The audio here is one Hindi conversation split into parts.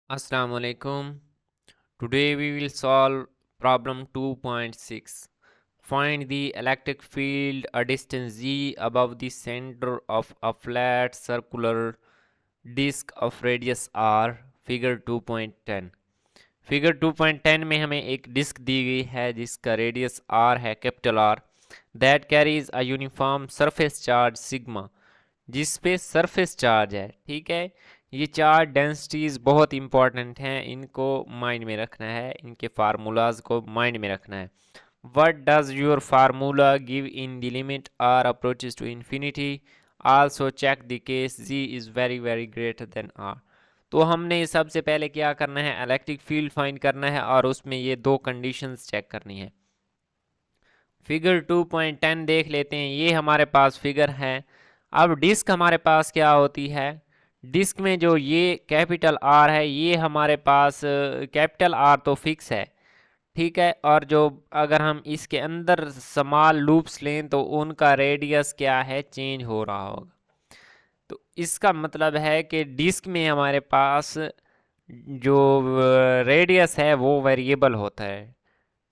Assalamu alaikum. Today we will solve problem 2.6. Find the electric field a distance z above the center of a flat circular disk of radius r. Figure 2.10. Figure 2.10 में हमें एक डिस्क दी गई है जिसका रेडियस r है, capital R, that carries a uniform surface charge sigma, जिस पे सरफेस चार्ज है। ठीक है, ये चार डेंसिटीज़ बहुत इंपॉर्टेंट हैं, इनको माइंड में रखना है, इनके फार्मूलाज को माइंड में रखना है। What does your formula give in the limit r approaches to infinity, also check the case z is very very greater than r. तो हमने सबसे पहले क्या करना है, इलेक्ट्रिक फील्ड फाइंड करना है और उसमें ये दो कंडीशंस चेक करनी है। फिगर 2.10 देख लेते हैं, ये हमारे पास फिगर है। अब डिस्क हमारे पास क्या होती है, डिस्क में जो ये कैपिटल आर है, ये हमारे पास कैपिटल आर तो फिक्स है, ठीक है, और जो अगर हम इसके अंदर स्मॉल लूप्स लें तो उनका रेडियस क्या है, चेंज हो रहा होगा। तो इसका मतलब है कि डिस्क में हमारे पास जो रेडियस है वो वेरिएबल होता है।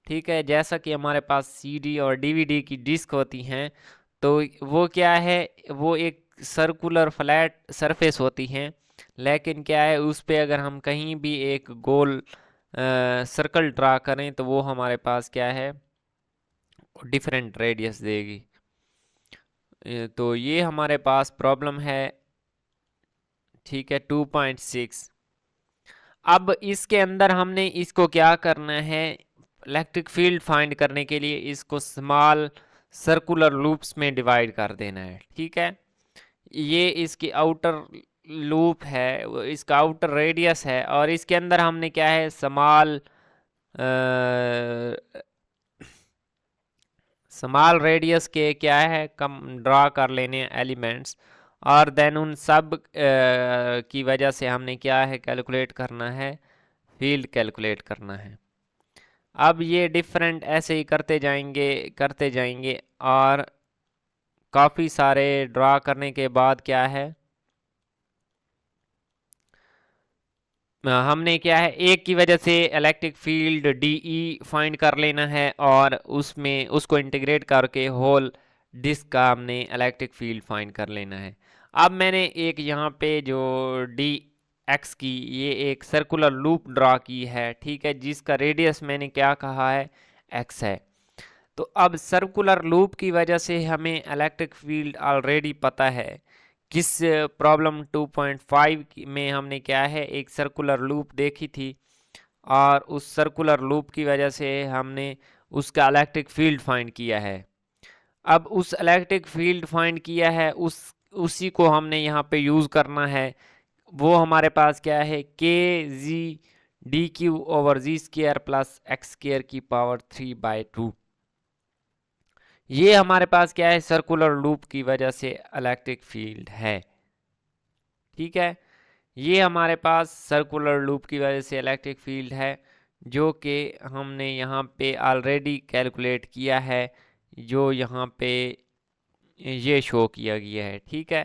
ठीक है, जैसा कि हमारे पास सीडी और डीवीडी की डिस्क होती हैं, तो वो क्या है, वो एक सर्कुलर फ्लैट सरफेस होती हैं, लेकिन क्या है, उस पे अगर हम कहीं भी एक गोल सर्कल ड्रा करें तो वो हमारे पास क्या है, डिफरेंट रेडियस देगी। तो ये हमारे पास प्रॉब्लम है। ठीक है, 2.6। अब इसके अंदर हमने इसको क्या करना है, इलेक्ट्रिक फील्ड फाइंड करने के लिए इसको स्मॉल सर्कुलर लूप्स में डिवाइड कर देना है। ठीक है, ये इसकी आउटर लूप है, इसका आउटर रेडियस है, और इसके अंदर हमने क्या है, स्मॉल रेडियस के क्या है, कम ड्रा कर लेने एलिमेंट्स, और देन उन सब की वजह से हमने क्या है, कैलकुलेट करना है, फील्ड कैलकुलेट करना है। अब ये डिफरेंट ऐसे ही करते जाएंगे और काफ़ी सारे ड्रा करने के बाद क्या है, हमने क्या है, एक की वजह से electric field D E find कर लेना है और उसमें उसको इंटीग्रेट करके होल डिस्क का हमने इलेक्ट्रिक फील्ड फाइंड कर लेना है। अब मैंने एक यहाँ पे जो डी एक्स की ये एक सर्कुलर लूप ड्रा की है, ठीक है, जिसका रेडियस मैंने क्या कहा है, एक्स है। तो अब सर्कुलर लूप की वजह से हमें इलेक्ट्रिक फील्ड ऑलरेडी पता है। किस प्रॉब्लम 2.5 में हमने क्या है, एक सर्कुलर लूप देखी थी, और उस सर्कुलर लूप की वजह से हमने उसका इलेक्ट्रिक फील्ड फाइंड किया है। अब उस इलेक्ट्रिक फील्ड फाइंड किया है, उसी को हमने यहाँ पे यूज़ करना है। वो हमारे पास क्या है, के G D Q over g square plus x square की पावर 3/2। ये हमारे पास क्या है, सर्कुलर लूप की वजह से इलेक्ट्रिक फील्ड है। ठीक है, ये हमारे पास सर्कुलर लूप की वजह से इलेक्ट्रिक फील्ड है, जो कि हमने यहाँ पे ऑलरेडी कैलकुलेट किया है, जो यहाँ पे ये शो किया गया है। ठीक है,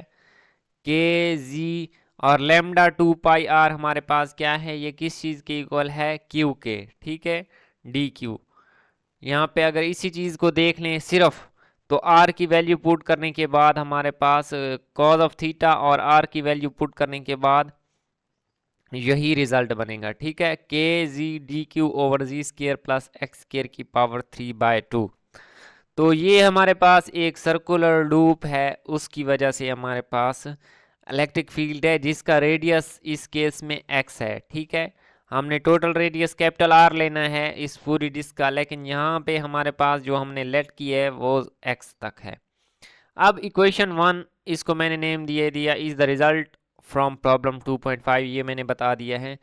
के जी और लेमडा 2 पाई आर हमारे पास क्या है, ये किस चीज़ के इक्वल है, क्यू के। ठीक है, डी क्यू। यहाँ पे अगर इसी चीज़ को देख लें सिर्फ, तो आर की वैल्यू पुट करने के बाद हमारे पास कॉज ऑफ थीटा, और आर की वैल्यू पुट करने के बाद यही रिजल्ट बनेगा। ठीक है, के G D Q over g square plus x square की पावर 3/2। तो ये हमारे पास एक सर्कुलर लूप है, उसकी वजह से हमारे पास इलेक्ट्रिक फील्ड है जिसका रेडियस इस केस में एक्स है। ठीक है, हमने टोटल रेडियस कैपिटल आर लेना है इस पूरी डिस्क का, लेकिन यहाँ पे हमारे पास जो हमने लेट की है वो एक्स तक है। अब इक्वेशन 1, इसको मैंने नेम दिया is the result from problem 2.5, ये मैंने बता दिया है।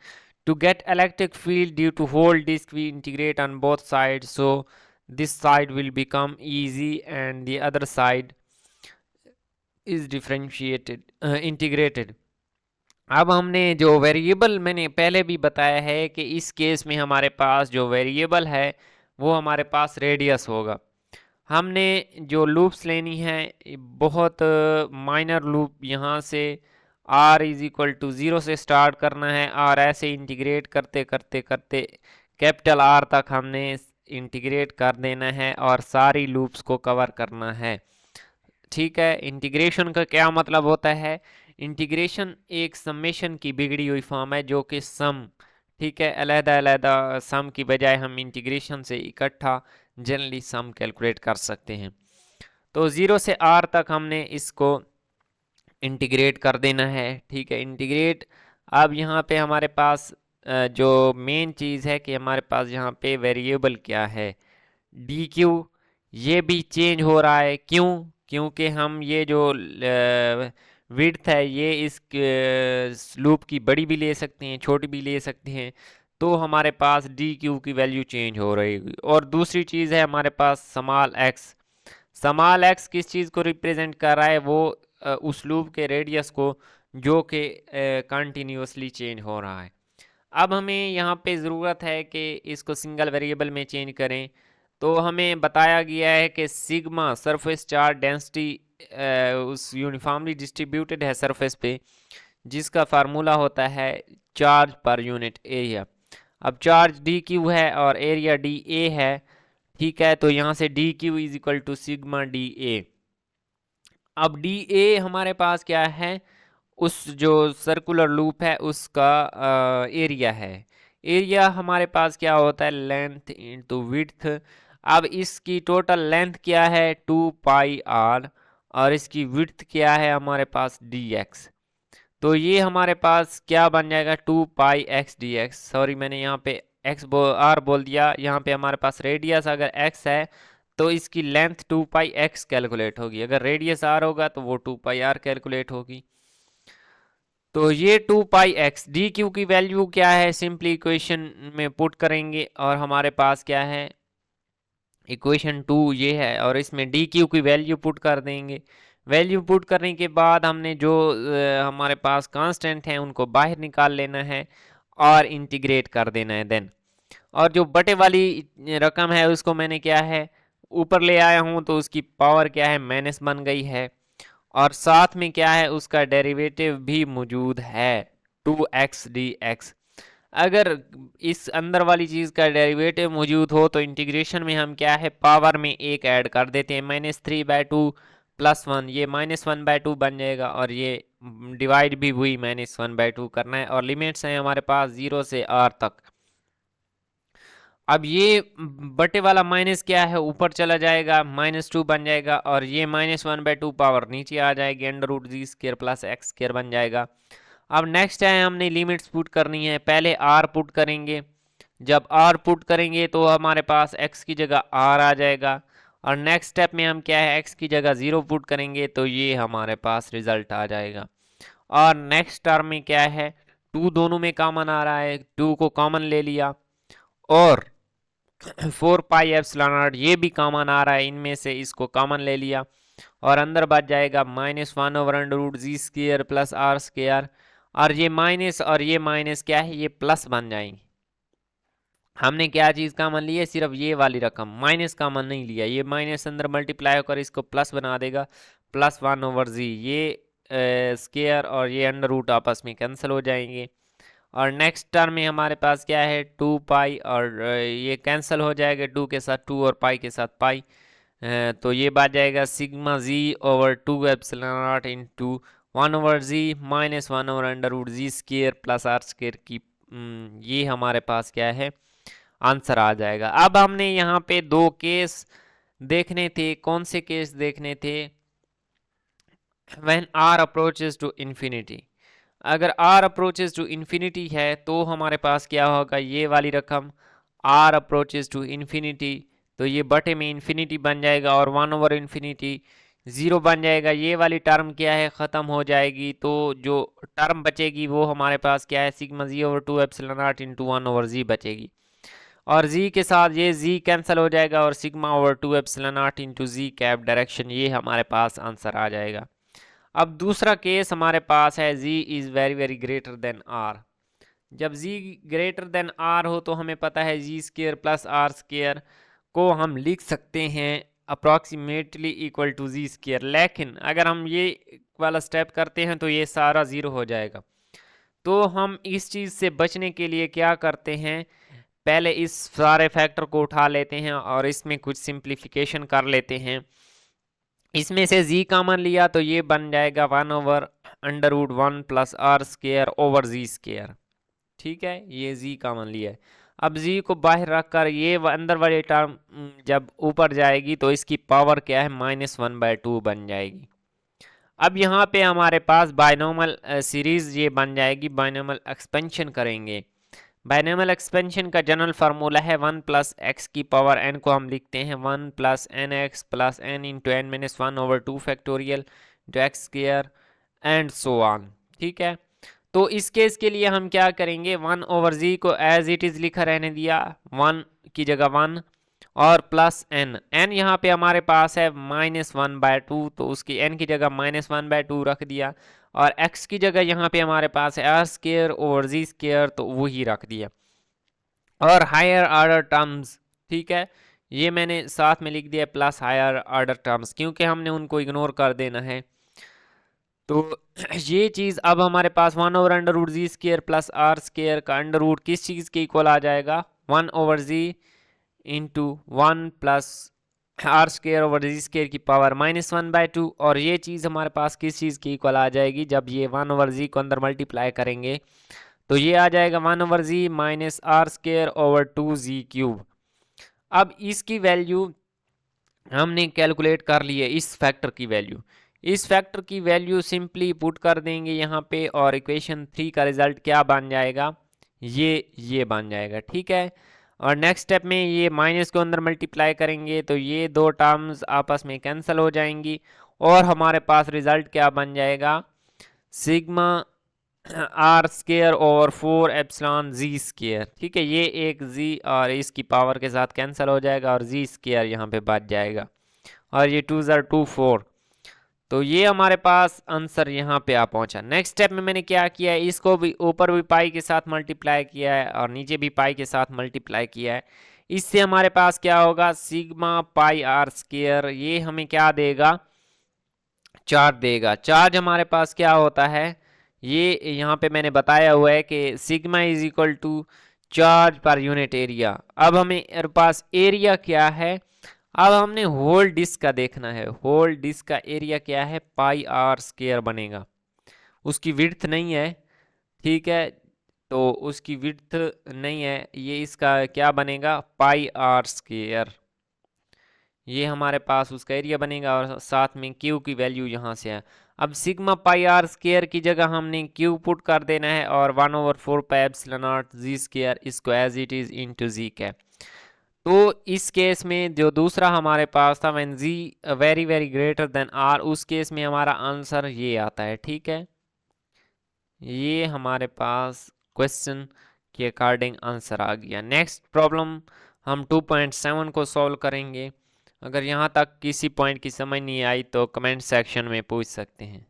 To get electric field due to whole disc we integrate on both side, so this side will become easy and the other side is integrated। अब हमने जो वेरिएबल, मैंने पहले भी बताया है कि इस केस में हमारे पास जो वेरिएबल है वो हमारे पास रेडियस होगा। हमने जो लूप्स लेनी है, बहुत माइनर लूप यहाँ से r इज इक्वल टू 0 से स्टार्ट करना है और ऐसे इंटीग्रेट करते करते करते कैपिटल R तक हमने इंटीग्रेट कर देना है और सारी लूप्स को कवर करना है। ठीक है, इंटीग्रेशन का क्या मतलब होता है? इंटीग्रेशन एक समेशन की बिगड़ी हुई फॉर्म है जो कि सम, ठीक है, अलहदा अलहदा सम की बजाय हम इंटीग्रेशन से इकट्ठा जनरली सम कैलकुलेट कर सकते हैं। तो 0 से r तक हमने इसको इंटीग्रेट कर देना है। ठीक है, इंटीग्रेट। अब यहाँ पे हमारे पास जो मेन चीज़ है कि हमारे पास यहाँ पे वेरिएबल क्या है, डी क्यू, ये भी चेंज हो रहा है। क्यों? क्योंकि हम ये जो विड्थ है ये इस लूप की बड़ी भी ले सकते हैं, छोटी भी ले सकते हैं, तो हमारे पास डी क्यू की वैल्यू चेंज हो रही है। और दूसरी चीज़ है हमारे पास स्मॉल एक्स। स्मॉल एक्स किस चीज़ को रिप्रेजेंट कर रहा है? वो उस लूप के रेडियस को जो कि कंटिन्यूसली चेंज हो रहा है। अब हमें यहाँ पे ज़रूरत है कि इसको सिंगल वेरिएबल में चेंज करें। तो हमें बताया गया है कि सिग्मा सरफेस चार्ज डेंसिटी उस यूनिफॉर्मली डिस्ट्रीब्यूटेड है सरफेस पे, जिसका फार्मूला होता है चार्ज पर यूनिट एरिया। अब चार्ज डी क्यू है और एरिया डी ए है। ठीक है, तो यहाँ से d q is equal to sigma d a. अब डी ए हमारे पास क्या है? उस जो सर्कुलर लूप है उसका एरिया है। एरिया हमारे पास क्या होता है? Length into width. अब इसकी टोटल लेंथ क्या है? 2πr, और इसकी विड्थ क्या है हमारे पास? dx। तो ये हमारे पास क्या बन जाएगा? 2πx dx। सॉरी, मैंने यहाँ पे r बोल दिया। यहाँ पे हमारे पास रेडियस अगर x है तो इसकी लेंथ 2πx कैलकुलेट होगी, अगर रेडियस r होगा तो वो 2πr कैलकुलेट होगी। तो ये 2πx, डी क्यू की वैल्यू क्या है? सिंपली इक्वेशन में पुट करेंगे और हमारे पास क्या है? इक्वेशन 2 ये है, और इसमें डी क्यू की वैल्यू पुट कर देंगे। वैल्यू पुट करने के बाद हमने जो हमारे पास कांस्टेंट हैं उनको बाहर निकाल लेना है और इंटीग्रेट कर देना है देन। और जो बटे वाली रकम है उसको मैंने क्या है ऊपर ले आया हूँ, तो उसकी पावर क्या है? माइनस बन गई है। और साथ में क्या है? उसका डेरिवेटिव भी मौजूद है 2x dx। अगर इस अंदर वाली चीज़ का डेरिवेटिव मौजूद हो तो इंटीग्रेशन में हम क्या है पावर में एक ऐड कर देते हैं, -3/2 + 1, ये -1/2 बन जाएगा, और ये डिवाइड भी हुई -1/2 करना है। और लिमिट्स हैं हमारे पास 0 से r तक। अब ये बटे वाला माइनस क्या है ऊपर चला जाएगा, -2 बन जाएगा, और ये -1/2 पावर नीचे आ जाएगी, √g² + x² बन जाएगा। अब नेक्स्ट है हमने लिमिट्स पुट करनी है। पहले r पुट करेंगे। जब r पुट करेंगे तो हमारे पास x की जगह r आ जाएगा, और नेक्स्ट स्टेप में हम क्या है x की जगह 0 पुट करेंगे तो ये हमारे पास रिजल्ट आ जाएगा। और नेक्स्ट टर्म में क्या है? 2 दोनों में कॉमन आ रहा है, 2 को कॉमन ले लिया, और 4πε0 ये भी कॉमन आ रहा है इनमें से, इसको कॉमन ले लिया, और अंदर बच जाएगा -1/√g² + r²। और ये माइनस और ये माइनस क्या है? ये प्लस बन जाएंगे। हमने क्या चीज़ कॉमन ली है? सिर्फ ये वाली रकम, माइनस कॉमन नहीं लिया। ये माइनस अंदर मल्टीप्लाई होकर इसको प्लस बना देगा, +1/g। ये स्केयर और ये अंडर रूट आपस में कैंसिल हो जाएंगे। और नेक्स्ट टर्म में हमारे पास क्या है? 2π, और ये कैंसिल हो जाएगा 2 के साथ 2 और पाई के साथ पाई, तो ये बात जाएगा sigma g/2ε0 into 1/g -1/√g² + r² की। ये हमारे पास क्या है? आंसर आ जाएगा। अब हमने यहाँ पे 2 केस देखने थे। कौन से केस देखने थे? When r approaches to infinity. अगर r अप्रोचेस टू इन्फिनिटी है तो हमारे पास क्या होगा? ये वाली रकम r अप्रोचेस टू इन्फिनिटी, तो ये बटे में इन्फिनिटी बन जाएगा, और 1/∞ 0 बन जाएगा। ये वाली टर्म क्या है? ख़त्म हो जाएगी। तो जो टर्म बचेगी वो हमारे पास क्या है? सिग्मा g/2ε0 इंटू 1/g बचेगी, और z के साथ ये z कैंसिल हो जाएगा, और सिग्मा/2ε0 इंटू z कैप डायरेक्शन, ये हमारे पास आंसर आ जाएगा। अब दूसरा केस हमारे पास है z is very very greater than r। जब z ग्रेटर देन r हो तो हमें पता है g² + r² को हम लिख सकते हैं अप्रॉक्सीमेटली इक्वल टू g²। लेकिन अगर हम ये वाला स्टेप करते हैं तो ये सारा ज़ीरो हो जाएगा। तो हम इस चीज़ से बचने के लिए क्या करते हैं, पहले इस सारे फैक्टर को उठा लेते हैं और इसमें कुछ सिंप्लीफिकेशन कर लेते हैं। इसमें से z कॉमन लिया तो ये बन जाएगा 1/√1 plus r square over z square. ठीक है, ये z कॉमन लिया है। अब z को बाहर रखकर ये अंदर वाली टर्म जब ऊपर जाएगी तो इसकी पावर क्या है, -1/2 बन जाएगी। अब यहाँ पे हमारे पास बायनोमल सीरीज ये बन जाएगी। बायनोमल एक्सपेंशन करेंगे। बायनोमल एक्सपेंशन का जनरल फार्मूला है 1 प्लस एक्स की पावर n को हम लिखते हैं 1 plus n x plus n into n minus 1/2 factorial into x square and so on. ठीक है, तो इस केस के लिए हम क्या करेंगे, 1/z को एज इट इज लिखा रहने दिया, 1 की जगह 1 और प्लस n। n यहाँ पे हमारे पास है -1/2 तो उसकी n की जगह -1/2 रख दिया और x की जगह यहाँ पे हमारे पास है r square over z square तो वही रख दिया। और हायर ऑर्डर टर्म्स, ठीक है, ये मैंने साथ में लिख दिया प्लस हायर ऑर्डर टर्म्स क्योंकि हमने उनको इग्नोर कर देना है। तो ये चीज़ अब हमारे पास 1/√z square plus r square का अंडर रूट किस चीज़ के इक्वल आ जाएगा, 1/z into 1 plus r square over z square की पावर -1/2। और ये चीज़ हमारे पास किस चीज़ की इक्वल आ जाएगी, जब ये 1/z को अंदर मल्टीप्लाई करेंगे तो ये आ जाएगा 1/z minus are square over 2z³। अब इसकी वैल्यू हमने कैलकुलेट कर ली है, इस फैक्टर की वैल्यू। इस फैक्टर की वैल्यू सिंपली पुट कर देंगे यहाँ पे और इक्वेशन 3 का रिजल्ट क्या बन जाएगा, ये बन जाएगा। ठीक है, और नेक्स्ट स्टेप में ये माइनस को अंदर मल्टीप्लाई करेंगे तो ये दो टर्म्स आपस में कैंसिल हो जाएंगी और हमारे पास रिजल्ट क्या बन जाएगा, sigma r square over 4 epsilon z square. ठीक है, ये एक जी और इसकी पावर के साथ कैंसिल हो जाएगा और जी स्क्वायर यहाँ पे बच जाएगा और ये 2 ज़र 2 4। तो ये हमारे पास आंसर यहाँ पे आ पहुँचा। नेक्स्ट स्टेप में मैंने क्या किया है, इसको भी ऊपर भी पाई के साथ मल्टीप्लाई किया है और नीचे भी पाई के साथ मल्टीप्लाई किया है। इससे हमारे पास क्या होगा, सिग्मा पाई आर स्क्वायर, ये हमें क्या देगा, चार्ज देगा। चार्ज हमारे पास क्या होता है, ये यहाँ पे मैंने बताया हुआ है कि sigma is equal to charge per unit area. अब हमें पास एरिया क्या है, अब हमने होल डिस्क का देखना है। होल डिस्क का एरिया क्या है, पाई आर स्क्वायर बनेगा, उसकी विड्थ नहीं है। ठीक है, तो उसकी विड्थ नहीं है, ये इसका क्या बनेगा, पाई आर स्क्वायर। ये हमारे पास उसका एरिया बनेगा और साथ में क्यू की वैल्यू यहाँ से है। अब सिग्मा पाई आर स्क्वायर की जगह हमने क्यू पुट कर देना है और 1/4 pi epsilon naught G square, इसको as it is into G cap. तो इस केस में जो दूसरा हमारे पास था when z very very greater than r, उस केस में हमारा आंसर ये आता है। ठीक है, ये हमारे पास क्वेश्चन के अकॉर्डिंग आंसर आ गया। नेक्स्ट प्रॉब्लम हम 2.7 को सॉल्व करेंगे। अगर यहाँ तक किसी पॉइंट की समझ नहीं आई तो कमेंट सेक्शन में पूछ सकते हैं।